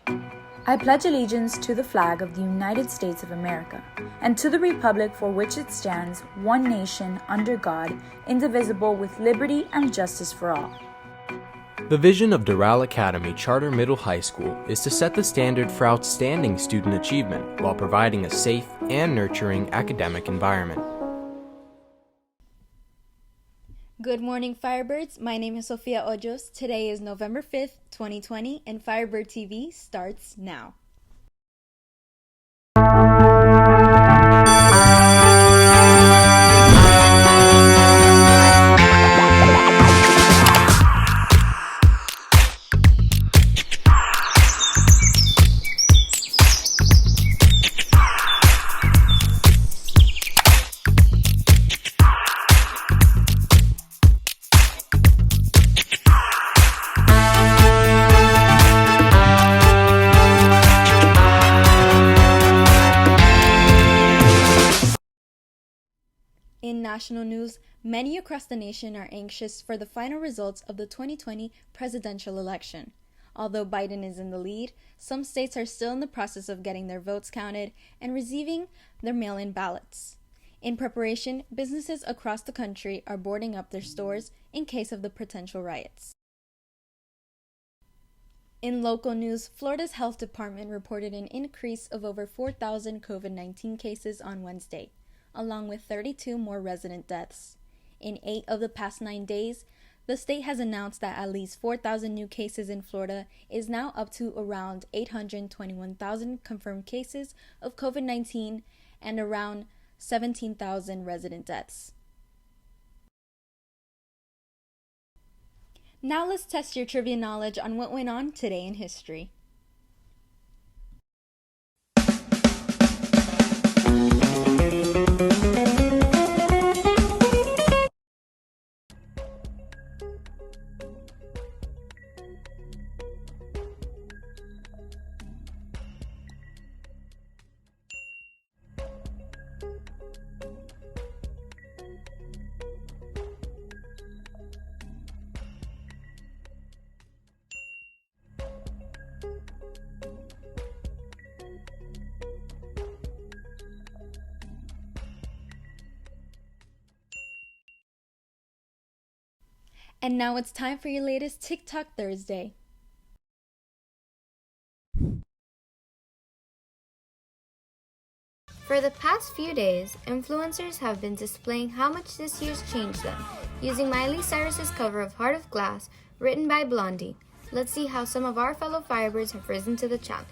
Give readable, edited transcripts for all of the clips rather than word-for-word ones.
I pledge allegiance to the flag of the United States of America, and to the republic for which it stands, one nation, under God, indivisible, with liberty and justice for all. The vision of Doral Academy Charter Middle High School is to set the standard for outstanding student achievement while providing a safe and nurturing academic environment. Good morning, Firebirds. My name is Sofia Hoyos. Today is November 5th, 2020, and Firebird TV starts now. In national news, many across the nation are anxious for the final results of the 2020 presidential election. Although Biden is in the lead, some states are still in the process of getting their votes counted and receiving their mail-in ballots. In preparation, businesses across the country are boarding up their stores in case of the potential riots. In local news, Florida's health department reported an increase of over 4,000 COVID-19 cases on Wednesday, along with 32 more resident deaths. In 8 of the past 9 days, the state has announced that at least 4,000 new cases in Florida is now up to around 821,000 confirmed cases of COVID-19 and around 17,000 resident deaths. Now let's test your trivia knowledge on what went on today in history. And now it's time for your latest TikTok Thursday. For the past few days, influencers have been displaying how much this year's changed them, using Miley Cyrus's cover of Heart of Glass, written by Blondie. Let's see how some of our fellow Firebirds have risen to the challenge.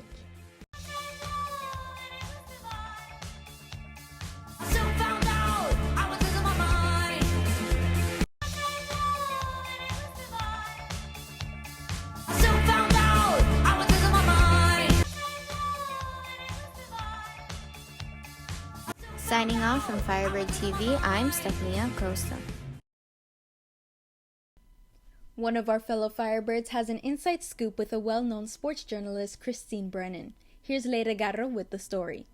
Signing off from Firebird TV, I'm Stephania Costa. One of our fellow Firebirds has an inside scoop with a well-known sports journalist, Christine Brennan. Here's Leira Garro with the story.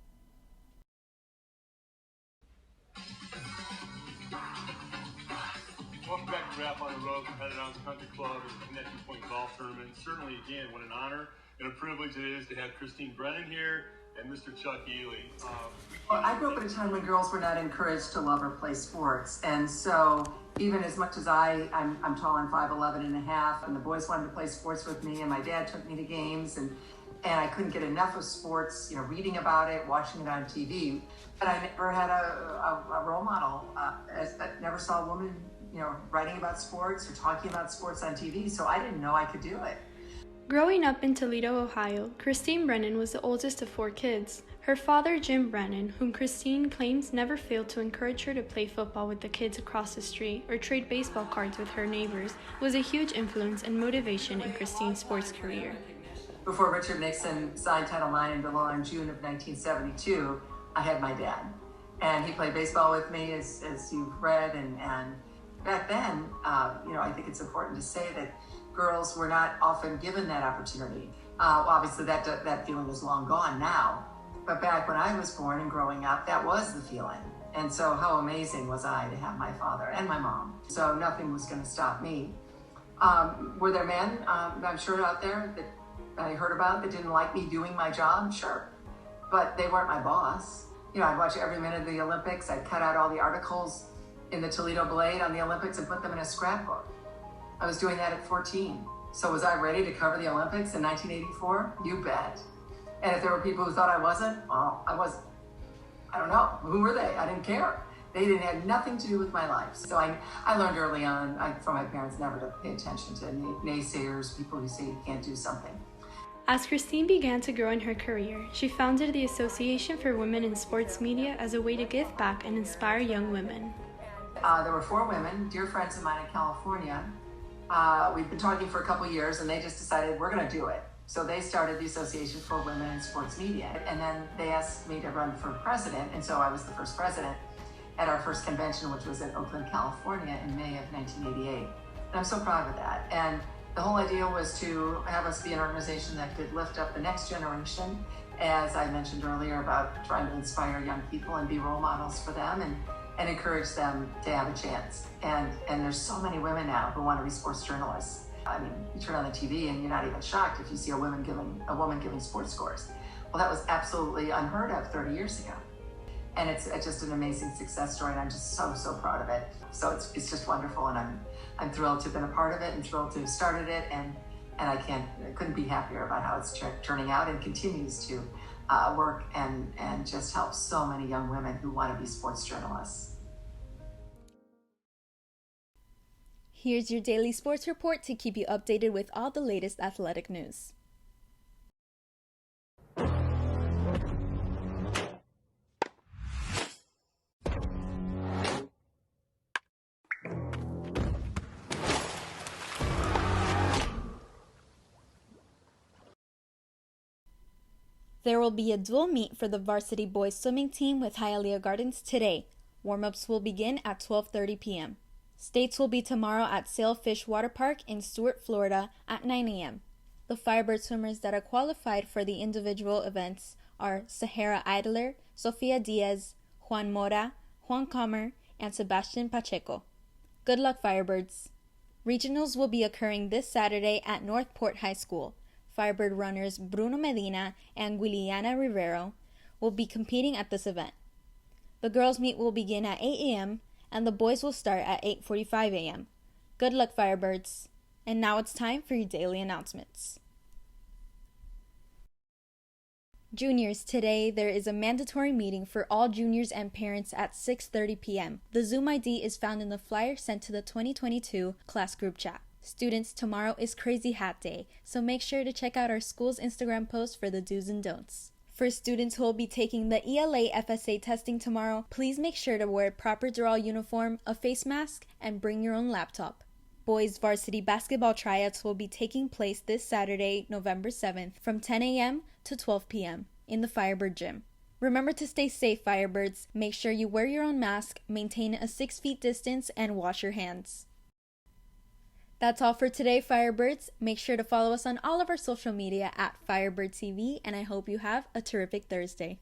Welcome back to Rap on the Road, Competitive Country Club and Connecting Point Golf Tournament. Certainly, again, what an honor and a privilege it is to have Christine Brennan here and Mr. Chuck Ely. Well, I grew up at a time when girls were not encouraged to love or play sports, and so even as much as I'm tall, I'm 5'11" and a half, and the boys wanted to play sports with me, and my dad took me to games, and I couldn't get enough of sports, reading about it, watching it on TV, but I never had a role model. I never saw a woman, writing about sports or talking about sports on TV, so I didn't know I could do it. Growing up in Toledo, Ohio, Christine Brennan was the oldest of 4 kids. Her father, Jim Brennan, whom Christine claims never failed to encourage her to play football with the kids across the street or trade baseball cards with her neighbors, was a huge influence and motivation in Christine's sports career. Before Richard Nixon signed Title IX into law in June of 1972, I had my dad. And he played baseball with me, as you've read, and back then, I think it's important to say that girls were not often given that opportunity. Obviously, that feeling is long gone now. But back when I was born and growing up, that was the feeling. And so how amazing was I to have my father and my mom. So nothing was going to stop me. Were there men, I'm sure, out there that I heard about that didn't like me doing my job, sure. But they weren't my boss. I'd watch every minute of the Olympics. I'd cut out all the articles in the Toledo Blade on the Olympics and put them in a scrapbook. I was doing that at 14. So was I ready to cover the Olympics in 1984? You bet. And if there were people who thought I wasn't, well, I wasn't. I don't know. Who were they? I didn't care. They didn't have nothing to do with my life. So I learned early on from my parents never to pay attention to naysayers, people who say you can't do something. As Christine began to grow in her career, she founded the Association for Women in Sports Media as a way to give back and inspire young women. There were 4 women, dear friends of mine in California. We'd been talking for a couple years, and they just decided we're going to do it. So they started the Association for Women in Sports Media, and then they asked me to run for president, and so I was the first president at our first convention, which was in Oakland, California in May of 1988. And I'm so proud of that. And the whole idea was to have us be an organization that could lift up the next generation, as I mentioned earlier, about trying to inspire young people and be role models for them and encourage them to have a chance. And there's so many women now who want to be sports journalists. I mean, you turn on the TV and you're not even shocked if you see a woman giving sports scores. Well, that was absolutely unheard of 30 years ago. And it's just an amazing success story, and I'm just so proud of it. So it's just wonderful, and I'm thrilled to have been a part of it and thrilled to have started it, and I couldn't be happier about how it's turning out and continues to work and just help so many young women who want to be sports journalists. Here's your daily sports report to keep you updated with all the latest athletic news. There will be a dual meet for the varsity boys swimming team with Hialeah Gardens today. Warm-ups will begin at 12:30 p.m. States will be tomorrow at Sailfish Water Park in Stuart, Florida at 9 a.m. The Firebird swimmers that are qualified for the individual events are Sahara Idler, Sofia Diaz, Juan Mora, Juan Comer, and Sebastian Pacheco. Good luck, Firebirds! Regionals will be occurring this Saturday at Northport High School. Firebird runners Bruno Medina and Guiliana Rivero will be competing at this event. The girls' meet will begin at 8 a.m. and the boys will start at 8:45 a.m. Good luck, Firebirds! And now it's time for your daily announcements. Juniors, today there is a mandatory meeting for all juniors and parents at 6:30 p.m. The Zoom ID is found in the flyer sent to the 2022 class group chat. Students, tomorrow is Crazy Hat Day, so make sure to check out our school's Instagram post for the do's and don'ts. For students who will be taking the ELA FSA testing tomorrow, please make sure to wear a proper draw uniform, a face mask, and bring your own laptop. Boys varsity basketball tryouts will be taking place this Saturday, November 7th, from 10 a.m. to 12 p.m. in the Firebird Gym. Remember to stay safe, Firebirds. Make sure you wear your own mask, maintain a 6 feet distance, and wash your hands. That's all for today, Firebirds. Make sure to follow us on all of our social media at Firebird TV, and I hope you have a terrific Thursday.